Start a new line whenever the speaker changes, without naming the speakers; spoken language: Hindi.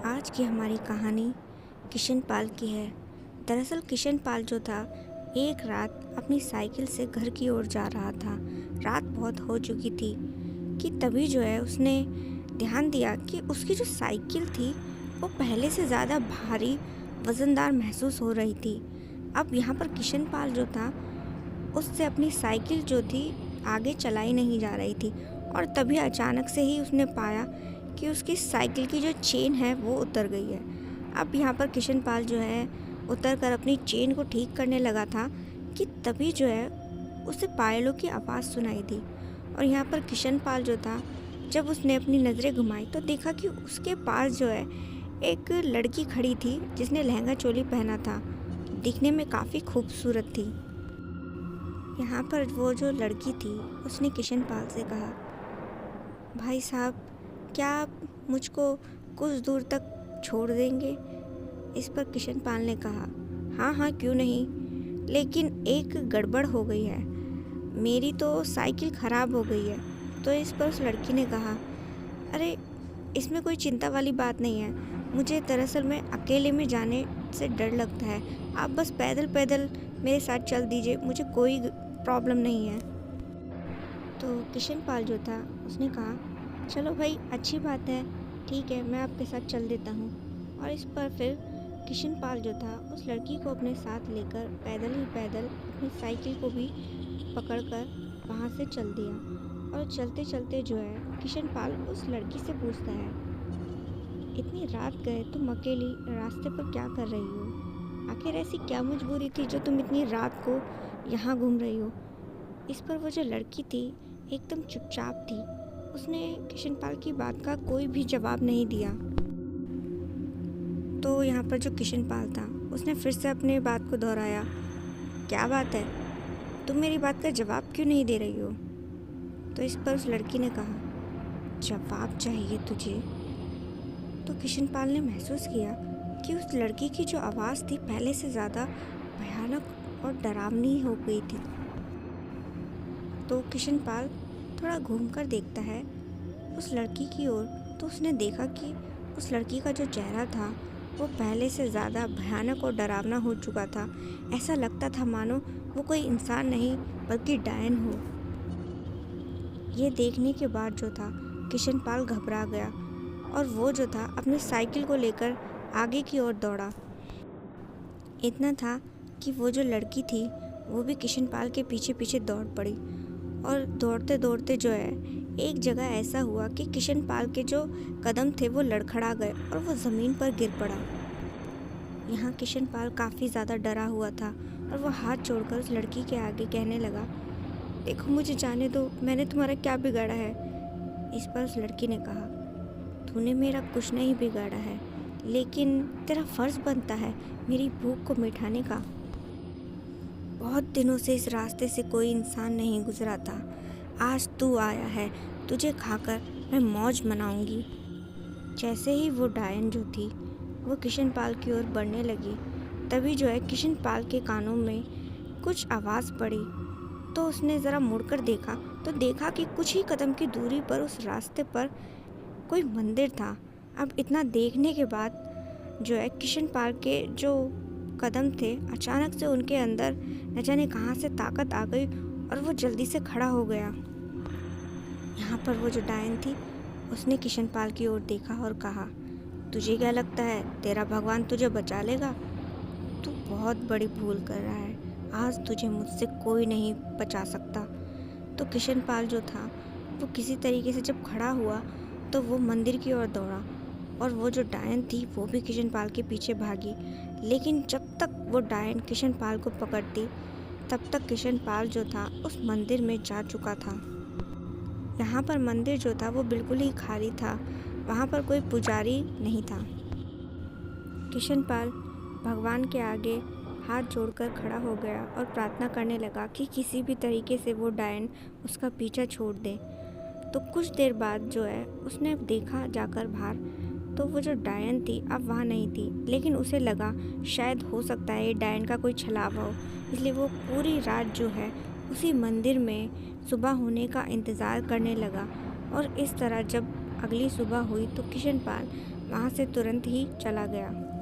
आज की हमारी कहानी किशन पाल की है। दरअसल किशन पाल जो था, एक रात अपनी साइकिल से घर की ओर जा रहा था। रात बहुत हो चुकी थी कि तभी जो है उसने ध्यान दिया कि उसकी जो साइकिल थी वो पहले से ज़्यादा भारी वज़नदार महसूस हो रही थी। अब यहाँ पर किशन पाल जो था, उससे अपनी साइकिल जो थी आगे चलाई नहीं जा रही थी और तभी अचानक से ही उसने पाया कि उसकी साइकिल की जो चेन है वो उतर गई है। अब यहाँ पर किशन पाल जो है उतर कर अपनी चेन को ठीक करने लगा था कि तभी जो है उसे पायलों की आवाज़ सुनाई दी। और यहाँ पर किशन पाल जो था, जब उसने अपनी नज़रें घुमाई तो देखा कि उसके पास जो है एक लड़की खड़ी थी जिसने लहंगा चोली पहना था। दिखने में काफ़ी खूबसूरत थी। यहाँ पर वो जो लड़की थी उसने किशन पाल से कहा, भाई साहब, क्या आप मुझको कुछ दूर तक छोड़ देंगे? इस पर किशन पाल ने कहा, हाँ हाँ क्यों नहीं, लेकिन एक गड़बड़ हो गई है, मेरी तो साइकिल ख़राब हो गई है। तो इस पर उस लड़की ने कहा, अरे इसमें कोई चिंता वाली बात नहीं है, मुझे दरअसल में अकेले में जाने से डर लगता है, आप बस पैदल पैदल मेरे साथ चल दीजिए, मुझे कोई प्रॉब्लम नहीं है। तो किशन पाल जो था उसने कहा, चलो भाई अच्छी बात है, ठीक है मैं आपके साथ चल देता हूँ। और इस पर फिर किशन पाल जो था उस लड़की को अपने साथ लेकर पैदल ही पैदल अपनी साइकिल को भी पकड़कर वहाँ से चल दिया। और चलते चलते जो है किशन पाल उस लड़की से पूछता है, इतनी रात गए तुम अकेली रास्ते पर क्या कर रही हो? आखिर ऐसी क्या मजबूरी थी जो तुम इतनी रात को यहाँ घूम रही हो? इस पर वो जो लड़की थी एकदम चुपचाप थी। उसने किशन पाल की बात का कोई भी जवाब नहीं दिया। तो यहाँ पर जो किशन पाल था उसने फिर से अपने बात को दोहराया, क्या बात है, तुम मेरी बात का जवाब क्यों नहीं दे रही हो? तो इस पर उस लड़की ने कहा, जवाब चाहिए तुझे? तो किशन पाल ने महसूस किया कि उस लड़की की जो आवाज़ थी पहले से ज़्यादा भयानक और डरावनी हो गई थी। तो किशन पाल थोड़ा घूमकर देखता है उस लड़की की ओर, तो उसने देखा कि उस लड़की का जो चेहरा था वो पहले से ज़्यादा भयानक और डरावना हो चुका था। ऐसा लगता था मानो वो कोई इंसान नहीं बल्कि डायन हो। ये देखने के बाद जो था किशन पाल घबरा गया और वो जो था अपनी साइकिल को लेकर आगे की ओर दौड़ा। इतना था कि वो जो लड़की थी वो भी किशन पाल के पीछे पीछे दौड़ पड़ी। और दौड़ते दौड़ते जो है एक जगह ऐसा हुआ कि किशन पाल के जो कदम थे वो लड़खड़ा गए और वो ज़मीन पर गिर पड़ा। यहाँ किशन पाल काफ़ी ज़्यादा डरा हुआ था और वो हाथ जोड़कर उस लड़की के आगे कहने लगा, देखो मुझे जाने दो, मैंने तुम्हारा क्या बिगाड़ा है? इस पर उस लड़की ने कहा, तूने मेरा कुछ नहीं बिगाड़ा है, लेकिन तेरा फ़र्ज़ बनता है मेरी भूख को मिटाने का। बहुत दिनों से इस रास्ते से कोई इंसान नहीं गुजरा था, आज तू आया है, तुझे खाकर मैं मौज मनाऊंगी। जैसे ही वो डायन जो थी वो किशन पाल की ओर बढ़ने लगी, तभी जो है किशन पाल के कानों में कुछ आवाज़ पड़ी। तो उसने ज़रा मुड़कर देखा तो देखा कि कुछ ही कदम की दूरी पर उस रास्ते पर कोई मंदिर था। अब इतना देखने के बाद जो है किशन पाल के जो कदम थे अचानक से उनके अंदर न जाने कहाँ से ताकत आ गई और वो जल्दी से खड़ा हो गया। यहाँ पर वो जो डायन थी उसने किशन पाल की ओर देखा और कहा, तुझे क्या लगता है तेरा भगवान तुझे बचा लेगा? तू बहुत बड़ी भूल कर रहा है, आज तुझे मुझसे कोई नहीं बचा सकता। तो किशन पाल जो था वो किसी तरीके से जब खड़ा हुआ तो वो मंदिर की ओर दौड़ा और वो जो डायन थी वो भी किशन पाल के पीछे भागी। लेकिन जब तक वो डायन किशन पाल को पकड़ती तब तक किशन पाल जो था उस मंदिर में जा चुका था। यहाँ पर मंदिर जो था वो बिल्कुल ही खाली था, वहाँ पर कोई पुजारी नहीं था। किशन पाल भगवान के आगे हाथ जोड़कर खड़ा हो गया और प्रार्थना करने लगा कि किसी भी तरीके से वो डायन उसका पीछा छोड़ दे। तो कुछ देर बाद जो है उसने देखा जाकर बाहर, तो वो जो डायन थी अब वहाँ नहीं थी, लेकिन उसे लगा शायद हो सकता है ये डायन का कोई छलावा हो, इसलिए वो पूरी रात जो है उसी मंदिर में सुबह होने का इंतज़ार करने लगा। और इस तरह जब अगली सुबह हुई तो किशन पाल वहाँ से तुरंत ही चला गया।